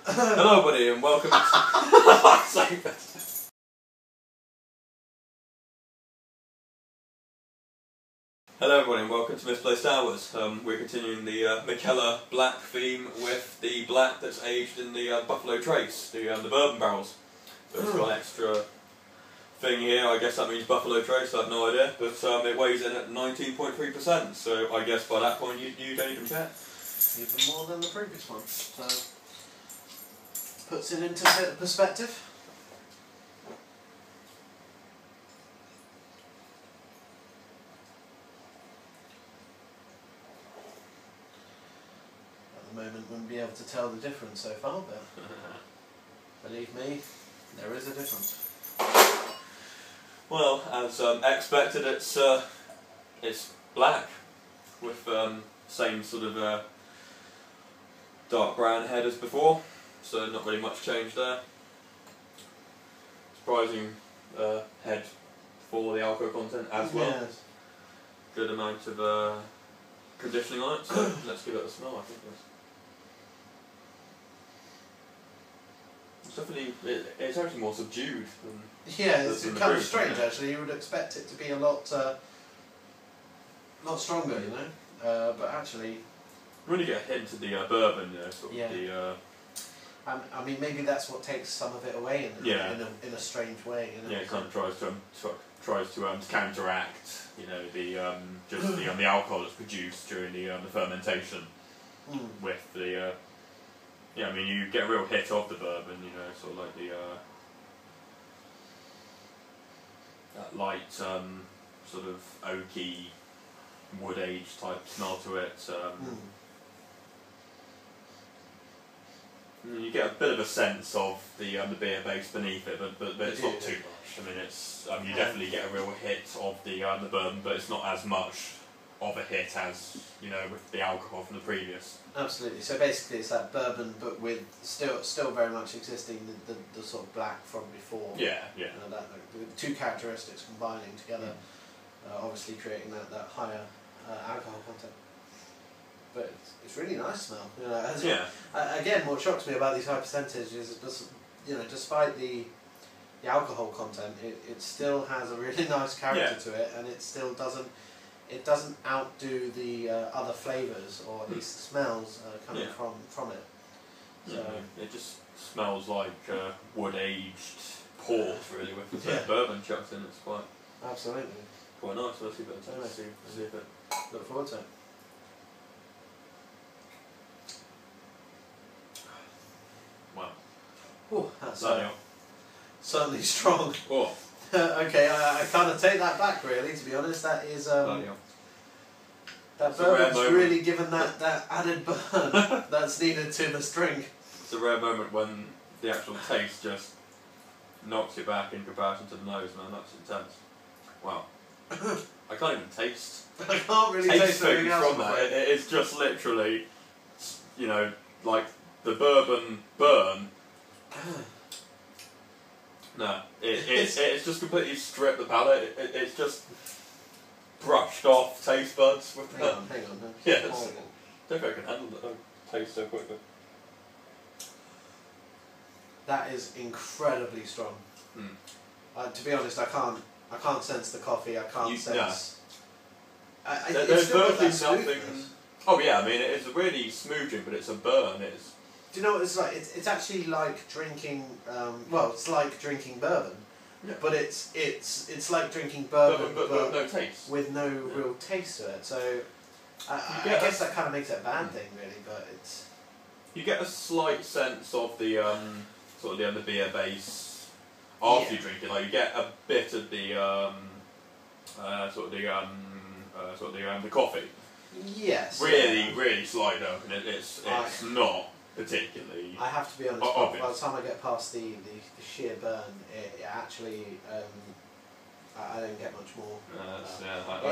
Hello, buddy, and welcome to... Hello, everybody, and welcome to Misplaced Hours. We're continuing the Mikkeller black theme with the black that's aged in the Buffalo Trace, the bourbon barrels. So it's got an extra thing here. I guess that means Buffalo Trace. I have no idea, but it weighs in at 19.3%. So I guess by that point you don't even care. Even more than the previous one. So puts it into a bit of perspective. At the moment, wouldn't be able to tell the difference so far, but believe me, there is a difference. Well, as expected, it's black with same sort of dark brown head as before, so not really much change there. Surprising head for the alcohol content as well. Yes. Good amount of conditioning on it, so let's give it a smell. I think it's definitely it's actually more subdued than. Yeah, it's kind of strange actually. You would expect it to be a lot stronger, you know, but actually. You really get a hint of the bourbon, you know, sort of yeah. I mean, maybe that's what takes some of it away in a strange way. You know? Yeah, it kind of tries to counteract, you know, the just the alcohol that's produced during the fermentation with the yeah. I mean, you get a real hit of the bourbon, you know, sort of like the that light sort of oaky wood age type smell to it. You get a bit of a sense of the beer base beneath it, but it's not too much. I mean, it's you definitely get a real hit of the bourbon, but it's not as much of a hit as, you know, with the alcohol from the previous. Absolutely. So basically, it's that bourbon, but with still very much existing the sort of black from before. Yeah, yeah. You know, the two characteristics combining together, obviously creating that higher alcohol content. But it's really nice smell. You know, again, what shocks me about these high percentages is, you know, despite the alcohol content, it still has a really nice character to it, and it still doesn't outdo the other flavours, or at least the smells coming from it. So it just smells like wood aged port, really, with the bourbon chucked in. It's quite quite nice. Let's see if it. Look forward to it. Wow. Oh, that's certainly strong. Oh. Okay, I kind of take that back, really, to be honest. That is that bourbon's really given that added burn that's needed to this drink. It's a rare moment when the actual taste just knocks you back in comparison to the nose, man. That's intense. Wow. I can't even taste. I can't really taste anything else from that. It's just literally, you know, like the bourbon burn. No, it's just completely stripped the palate. It's just brushed off taste buds with the. Hang on. Yeah, I don't think I can handle the taste so quickly. That is incredibly strong. To be honest, I can't sense the coffee. I can't sense. There's virtually nothing. Oh yeah, I mean it's a really smooth drink, but it's a burn. Do you know what it's like? It's actually like drinking. Well, it's like drinking bourbon, but it's like drinking bourbon, but no taste. With no real taste to it. So I guess that kind of makes it a bad thing, really. But it's. You get a slight sense of the sort of the beer base after you drink it. Like you get a bit of the the coffee. Yes. Really slight though, and it's not particularly. I have to be honest. By the time I get past the sheer burn, it actually I don't get much more.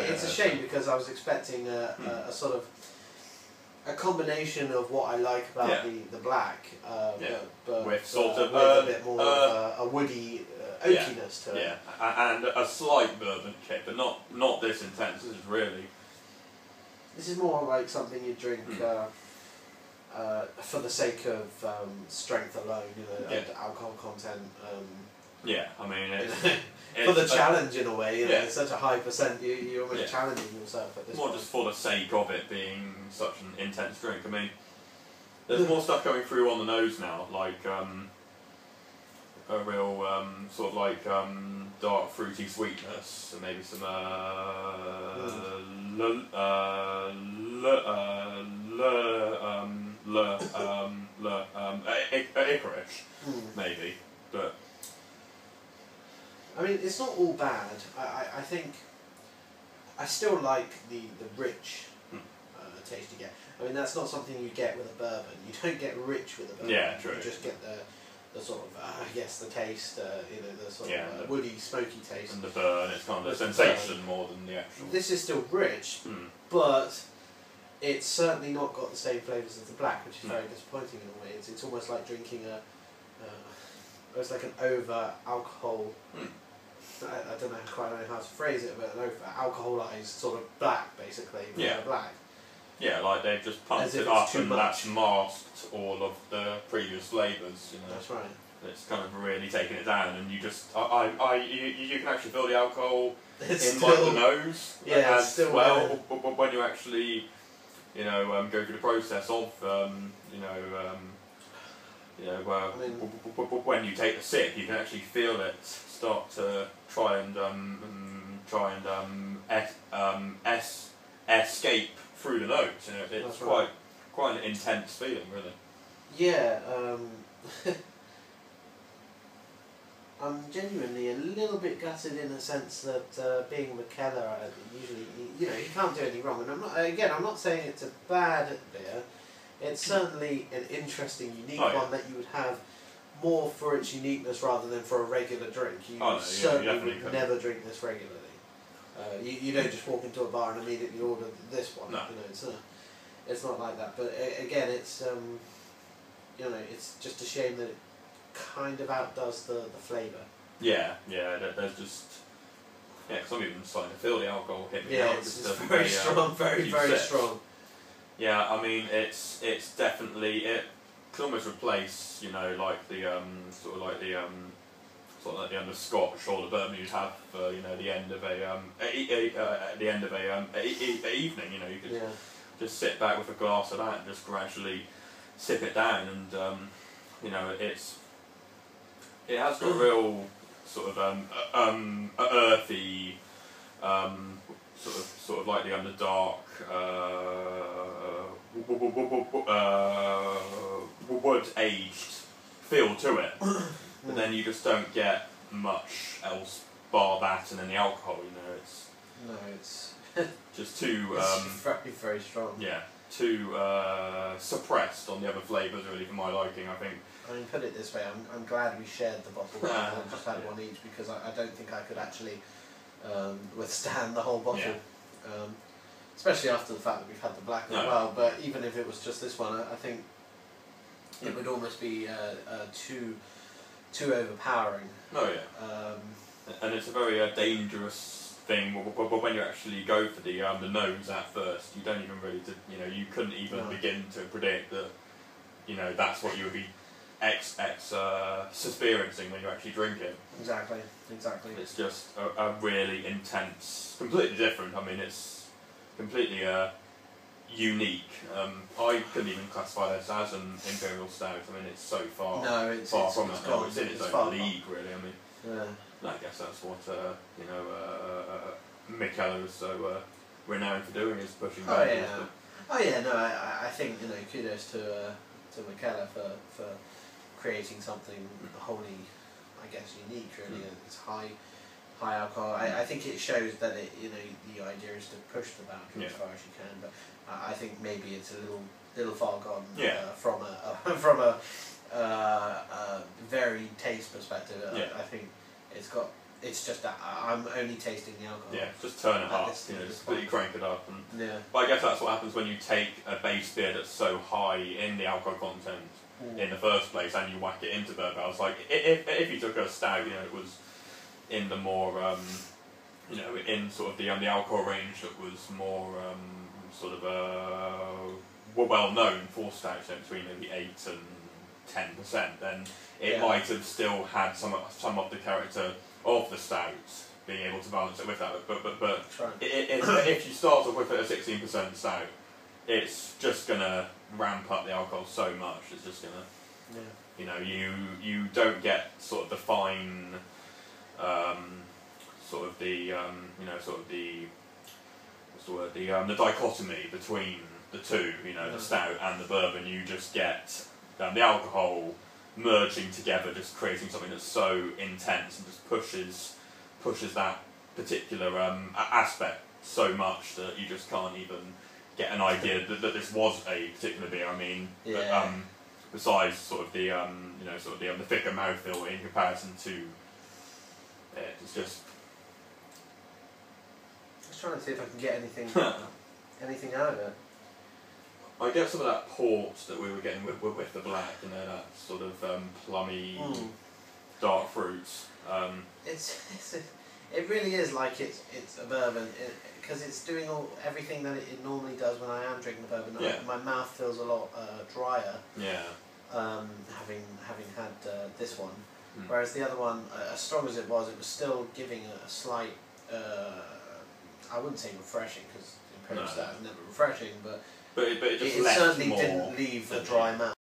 It's a shame because I was expecting a sort of a combination of what I like about the black, but with sort of a bit more of a woody oakiness to it. Yeah, and a slight bourbon kick, but not this intense. This is really. This is more like something you drink. for the sake of strength alone, and alcohol content. Yeah, I mean, for the challenge in a way, it's such a high percent. You're almost challenging yourself at this point. More just for the sake of it being such an intense drink. I mean, there's more stuff coming through on the nose now, like a real sort of like dark fruity sweetness, and maybe some licorice, maybe, but. I mean, it's not all bad. I think I still like the rich taste you get. I mean, that's not something you get with a bourbon. You don't get rich with a bourbon. Yeah, true. You just get the sort of, I guess, the taste, the sort of woody, smoky taste. And the burn, it's kind of the sensation more than the actual. This is still rich, but it's certainly not got the same flavours as the black, which is very disappointing in a way. It's almost like drinking it's like an over alcohol. I don't know quite how to phrase it, but an over alcoholized sort of black, basically. Black. Yeah, like they've just pumped it up and that's masked all of the previous flavours. That's right. It's kind of really taking it down, and you just, you can actually feel the alcohol it's in still, like the nose. Yeah, as still well. But when you actually, go through the process of, when you take the sip, you can actually feel it start to try and escape through the nose. It's quite an intense feeling, really. Yeah. I'm genuinely a little bit gutted in the sense that being Mikkeller, usually he can't do any wrong. And I'm not saying it's a bad beer. It's certainly an interesting, unique one that you would have more for its uniqueness rather than for a regular drink. You certainly would never drink this regularly. You don't just walk into a bar and immediately order this one. No. It's not like that. But again, it's it's just a shame that it kind of outdoes the flavour. Yeah. There's just because I'm even starting to feel the alcohol hit me. Yeah, it's very strong, very strong. Yeah, I mean it's definitely it could almost replace like the sort of like the end of Scotch or the bourbon you'd have for the end of the end of a evening. You could just sit back with a glass of that and just gradually sip it down, and it has got a real sort of earthy sort of like the underdark wood aged feel to it, but then you just don't get much else bar that and then the alcohol. It's just too it's very, very strong. Yeah, too suppressed on the other flavours really for my liking, I think. I mean, put it this way, I'm glad we shared the bottle rather than just had one each, because I don't think I could actually withstand the whole bottle. Especially after the fact that we've had the black as well, but even if it was just this one, I think it would almost be too overpowering. Oh yeah. And it's a very dangerous thing when you actually go for the nose at first. You don't even really, you couldn't even begin to predict that, that's what you would be experiencing when you actually drink it. Exactly. It's just a really intense, completely different. I mean, it's completely unique. I couldn't even classify this as an imperial stout. I mean, it's so far from it. It's in its own league, really. I mean, I guess that's what Mikkeller is so renowned for doing, is pushing back. I think kudos to Mikkeller for creating something wholly, I guess, unique. Really, it's high alcohol. I think it shows that the idea is to push the boundary as far as you can. But I think maybe it's a little far gone from a very taste perspective. I think it's just that I'm only tasting the alcohol. Yeah, just turn it up, just completely crank it up. And but I guess that's what happens when you take a base beer that's so high in the alcohol content in the first place and you whack it into bourbon barrels. Like if you took a stout, it was in the more in sort of the alcohol range that was more sort of were well known for stouts between maybe 8 and 10%, then it might have still had some of the character of the stout, being able to balance it with that. But if you start off with a 16% stout, it's just gonna ramp up the alcohol so much. It's just gonna, you know, you don't get sort of the fine, sort of the you know, sort of the what's the word, the dichotomy between the two, you know, the stout and the bourbon. You just get the alcohol merging together, just creating something that's so intense and just pushes that particular aspect so much that you just can't even get an idea that this was a particular beer. I mean, besides sort of the you know, sort of the thicker mouthfeel in comparison to it's just. Just trying to see if I can get anything out of it. I get some of that port that we were getting with the black, you know, that sort of plummy, dark fruits. It really is like it's a bourbon, because it's doing everything that it normally does when I am drinking the bourbon. My mouth feels a lot drier. Having had this one, whereas the other one, as strong as it was still giving a slight. I wouldn't say refreshing, because Imperial Stout is never refreshing, but it just left certainly more didn't leave a dry mouth.